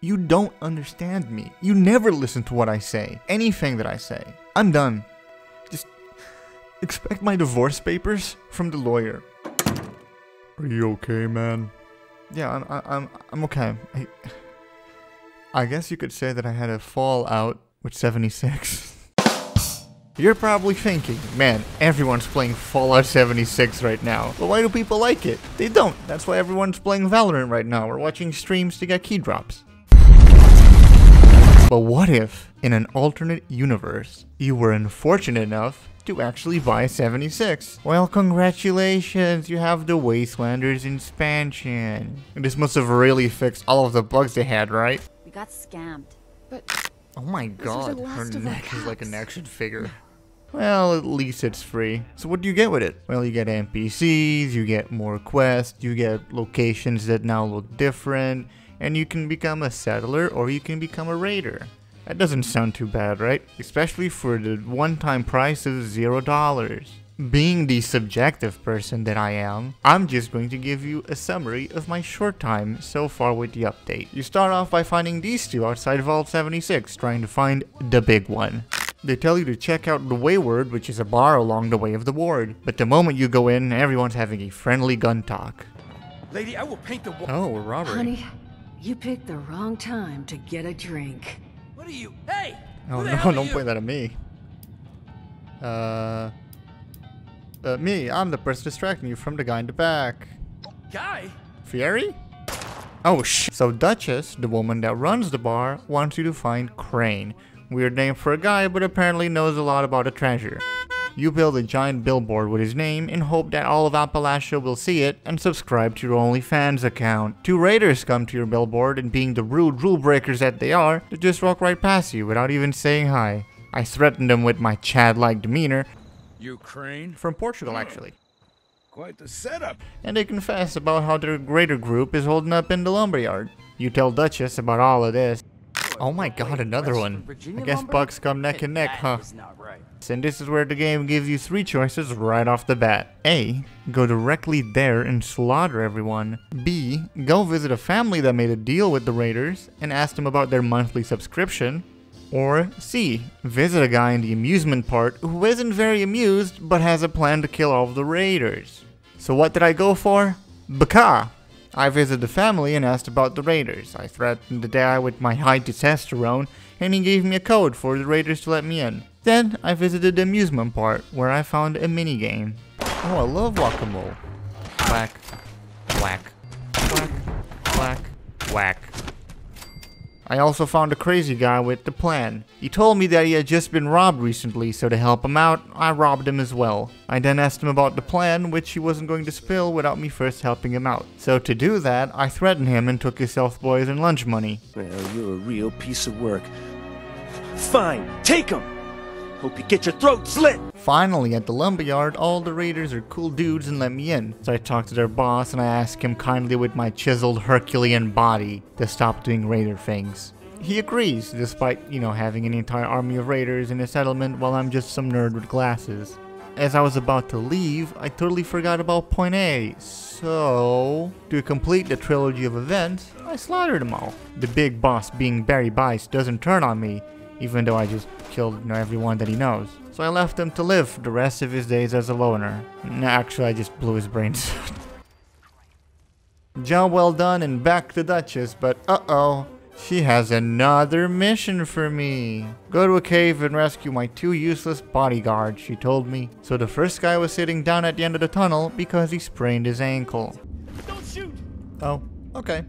You don't understand me. You never listen to what I say. Anything that I say. I'm done. Just expect my divorce papers from the lawyer. Are you okay, man? Yeah, I'm okay. I guess you could say that I had a fallout with 76. You're probably thinking, man, everyone's playing Fallout 76 right now. But why do people like it? They don't. That's why everyone's playing Valorant right now or watching streams to get key drops. But what if, in an alternate universe, you were unfortunate enough to actually buy 76? Well, congratulations, you have the Wastelanders expansion. This must have really fixed all of the bugs they had, right? We got scammed. But oh my god, her neck is like an action figure. Well, at least it's free. So what do you get with it? Well, you get NPCs, you get more quests, you get locations that now look different, and you can become a settler or you can become a raider. That doesn't sound too bad, right? Especially for the one-time price of $0. Being the subjective person that I am, I'm just going to give you a summary of my short time so far with the update. You start off by finding these two outside Vault 76, trying to find the big one. They tell you to check out the Wayward, which is a bar along the way of the ward. But the moment you go in, everyone's having a friendly gun talk. Lady, I will paint the wall. Oh, we're robbery. Honey, you picked the wrong time to get a drink. What are you? Hey! Oh no, don't point that at me. Me, I'm the person distracting you from the guy in the back. Guy? Fieri? Oh So Duchess, the woman that runs the bar, wants you to find Crane. Weird name for a guy, but apparently knows a lot about a treasure. You build a giant billboard with his name and hope that all of Appalachia will see it and subscribe to your OnlyFans account. Two raiders come to your billboard and being the rude rule breakers that they are, they just walk right past you without even saying hi. I threatened them with my Chad-like demeanor. Ukraine? From Portugal, actually. Quite the setup. And they confess about how their raider group is holding up in the lumberyard. You tell Duchess about all of this. Oh my god, another one. I guess bugs come neck and neck, huh? And this is where the game gives you three choices right off the bat. A. Go directly there and slaughter everyone. B. Go visit a family that made a deal with the raiders and ask them about their monthly subscription. Or C. Visit a guy in the amusement part who isn't very amused but has a plan to kill all of the raiders. So what did I go for? Baka! I visited the family and asked about the raiders. I threatened the guy with my high testosterone and he gave me a code for the raiders to let me in. Then I visited the amusement part where I found a minigame. Oh, I love Whack-A-Mole. Whack, whack, whack, whack, whack. I also found a crazy guy with the plan. He told me that he had just been robbed recently, so to help him out, I robbed him as well. I then asked him about the plan, which he wasn't going to spill without me first helping him out. So to do that, I threatened him and took his South Boys and lunch money. Well, you're a real piece of work. Fine, take him! Hope you get your throat slit! Finally, at the lumberyard, all the raiders are cool dudes and let me in. So I talked to their boss and I asked him kindly with my chiseled Herculean body to stop doing raider things. He agrees, despite, having an entire army of raiders in a settlement while I'm just some nerd with glasses. As I was about to leave, I totally forgot about point A, so to complete the trilogy of events, I slaughtered them all. The big boss, being Barry Bice, doesn't turn on me, even though I just killed everyone that he knows. So I left him to live for the rest of his days as a loner. Actually, I just blew his brains out. Job well done and back to Duchess, but uh-oh. She has another mission for me. Go to a cave and rescue my two useless bodyguards, she told me. So the first guy was sitting down at the end of the tunnel because he sprained his ankle. Don't shoot! Oh, okay.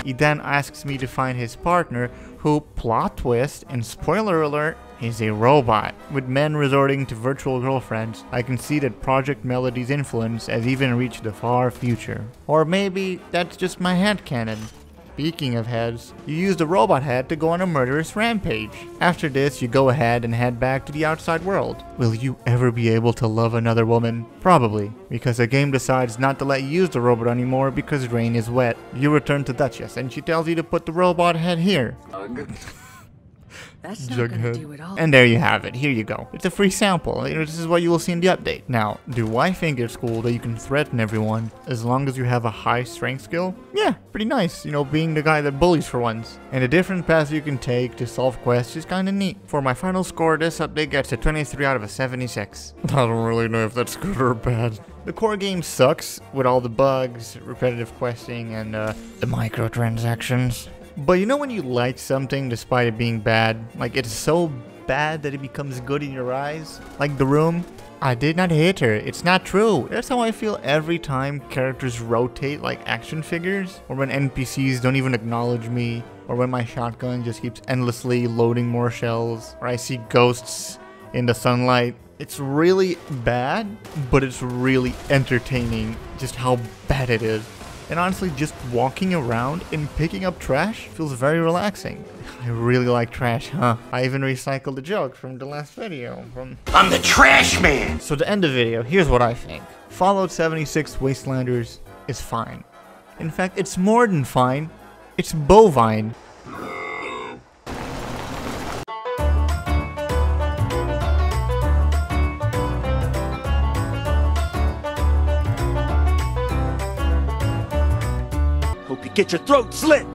He then asks me to find his partner, who, plot twist and spoiler alert, is a robot. With men resorting to virtual girlfriends, I can see that Project Melody's influence has even reached the far future. Or maybe that's just my headcanon. Speaking of heads, you use the robot head to go on a murderous rampage. After this, you go ahead and head back to the outside world. Will you ever be able to love another woman? Probably, because the game decides not to let you use the robot anymore because rain is wet. You return to Duchess and she tells you to put the robot head here. That's not gonna do it all. And there you have it. Here you go. It's a free sample. This is what you will see in the update. Now, do I think it's cool that you can threaten everyone as long as you have a high strength skill? Yeah, pretty nice. You know, being the guy that bullies for once. And the different paths you can take to solve quests is kinda neat. For my final score, this update gets a 23 out of a 76. I don't really know if that's good or bad. The core game sucks with all the bugs, repetitive questing, and the microtransactions. But you know when you like something despite it being bad? Like it's so bad that it becomes good in your eyes? Like The Room? I did not hit her. It's not true. That's how I feel every time characters rotate like action figures, or when NPCs don't even acknowledge me, or when my shotgun just keeps endlessly loading more shells, or I see ghosts in the sunlight. It's really bad, but it's really entertaining just how bad it is. And honestly, just walking around and picking up trash feels very relaxing. I really like trash, huh? I even recycled the joke from the last video. I'm the trash man! So to end the video, here's what I think. Fallout 76 Wastelanders is fine. In fact, it's more than fine. It's bovine. Hope you get your throat slit!